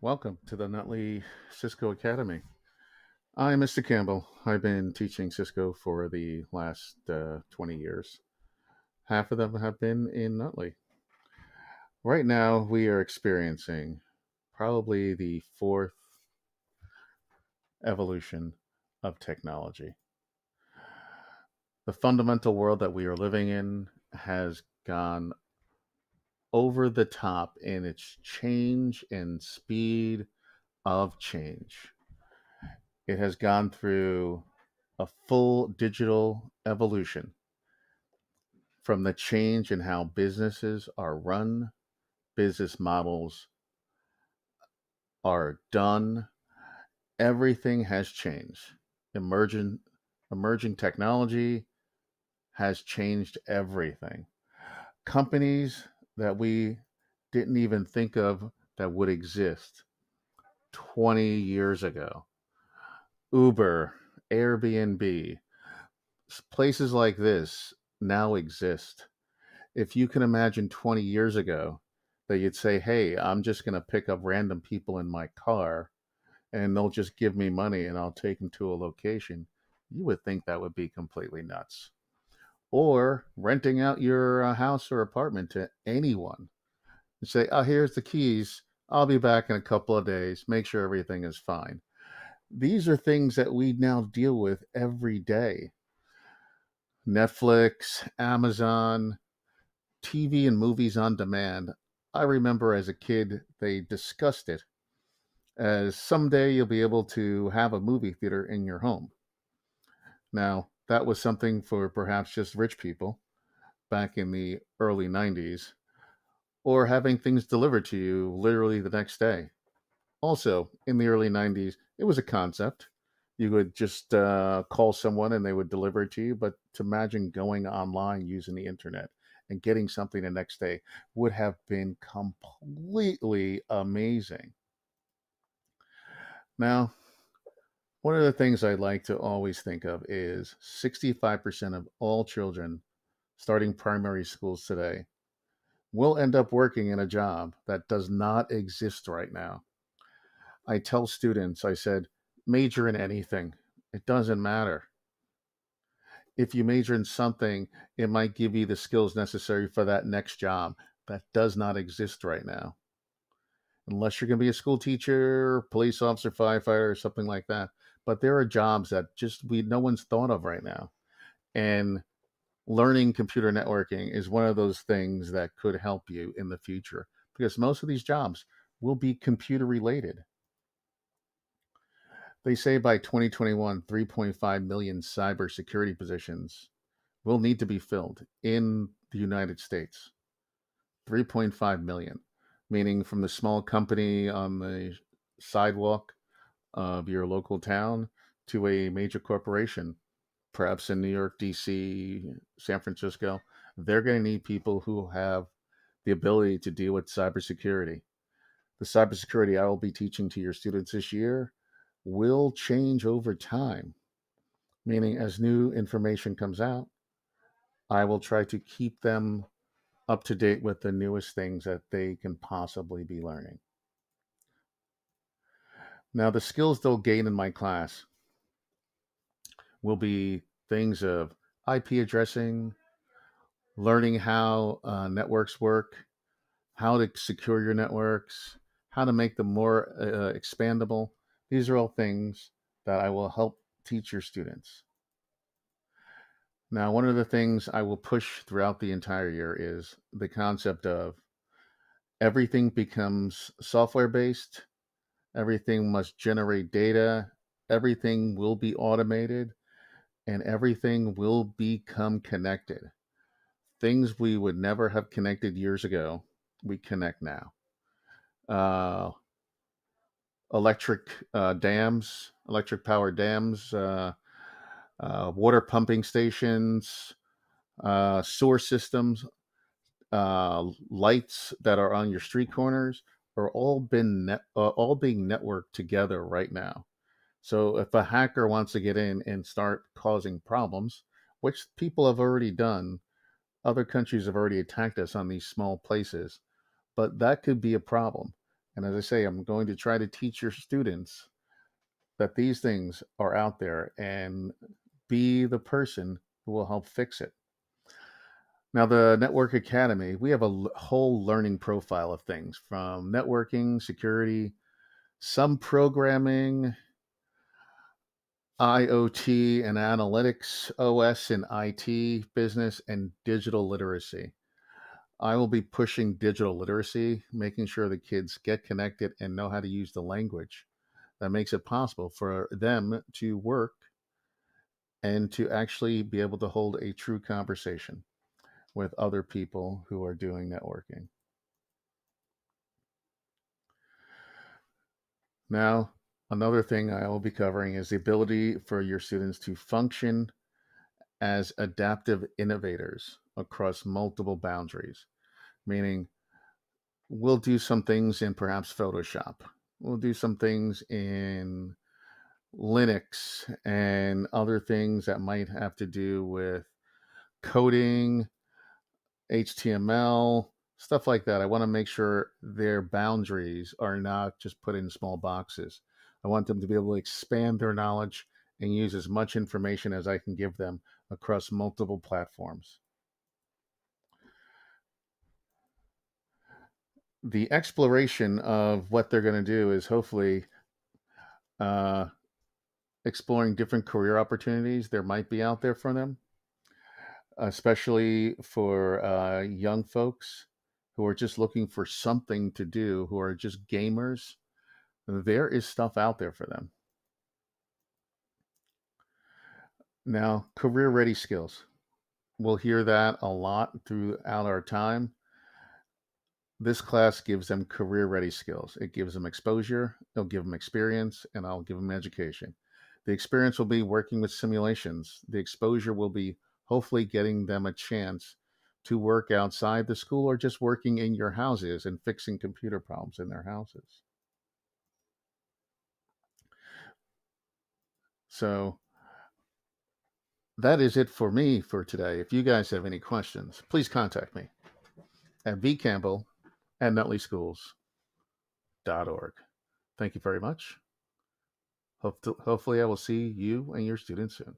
Welcome to the Nutley Cisco Academy. I'm Mr. Campbell. I've been teaching Cisco for the last 20 years. Half of them have been in Nutley. Right now, we are experiencing probably the fourth evolution of technology. The fundamental world that we are living in has gone over the top in its change and speed of change. It has gone through a full digital evolution from the change in how businesses are run, business models are done. Everything has changed. Emerging, emerging technology has changed everything. Companies that we didn't even think of that would exist 20 years ago, Uber, Airbnb, places like this now exist. If you can imagine 20 years ago that you'd say, hey, I'm just going to pick up random people in my car and they'll just give me money and I'll take them to a location, you would think that would be completely nuts. Or renting out your house or apartment to anyone and say, oh, here's the keys. I'll be back in a couple of days. Make sure everything is fine. These are things that we now deal with every day. Netflix, Amazon, TV and movies on demand. I remember as a kid, they discussed it as someday you'll be able to have a movie theater in your home. Now, that was something for perhaps just rich people back in the early 90s, or having things delivered to you literally the next day. Also, in the early 90s, it was a concept. You would just call someone and they would deliver it to you. But to imagine going online using the internet and getting something the next day would have been completely amazing. Now, one of the things I like to always think of is 65% of all children starting primary schools today will end up working in a job that does not exist right now. I tell students, I said, major in anything. It doesn't matter. If you major in something, it might give you the skills necessary for that next job that does not exist right now. Unless you're going to be a school teacher, police officer, firefighter, or something like that. But there are jobs that just we no one's thought of right now. And learning computer networking is one of those things that could help you in the future because most of these jobs will be computer related. They say by 2021, 3.5 million cybersecurity positions will need to be filled in the United States. 3.5 million, meaning from the small company on the sidewalk of your local town to a major corporation, perhaps in New York, DC, San Francisco. They're going to need people who have the ability to deal with cybersecurity. The cybersecurity I will be teaching to your students this year will change over time, meaning as new information comes out, I will try to keep them up to date with the newest things that they can possibly be learning. Now, the skills they'll gain in my class will be things of IP addressing, learning how networks work, how to secure your networks, how to make them more expandable. These are all things that I will help teach your students. Now, one of the things I will push throughout the entire year is the concept of everything becomes software based, everything must generate data, everything will be automated, and everything will become connected. Things we would never have connected years ago, we connect now. Uh, electric power dams, water pumping stations, sewer systems, lights that are on your street corners are all being networked together right now. So if a hacker wants to get in and start causing problems, which people have already done, other countries have already attacked us on these small places, but that could be a problem. And as I say, I'm going to try to teach your students that these things are out there and be the person who will help fix it. Now, the Network Academy, we have a whole learning profile of things from networking, security, some programming, IoT and analytics, OS and IT, business, and digital literacy. I will be pushing digital literacy, making sure the kids get connected and know how to use the language that makes it possible for them to work and to actually be able to hold a true conversation with other people who are doing networking. Now, another thing I will be covering is the ability for your students to function as adaptive innovators across multiple boundaries, meaning we'll do some things in perhaps Photoshop. We'll do some things in Linux and other things that might have to do with coding, HTML, stuff like that. I want to make sure their boundaries are not just put in small boxes. I want them to be able to expand their knowledge and use as much information as I can give them across multiple platforms. The exploration of what they're going to do is hopefully uh, exploring different career opportunities there might be out there for them, especially for young folks who are just looking for something to do, who are just gamers. There is stuff out there for them. Now, career ready skills. We'll hear that a lot throughout our time. This class gives them career ready skills. It gives them exposure, it'll give them experience, and I'll give them education. The experience will be working with simulations. The exposure will be hopefully getting them a chance to work outside the school or just working in your houses and fixing computer problems in their houses. So that is it for me for today. If you guys have any questions, please contact me at vcampbell@nutleyschools.org. Thank you very much. Hopefully, I will see you and your students soon.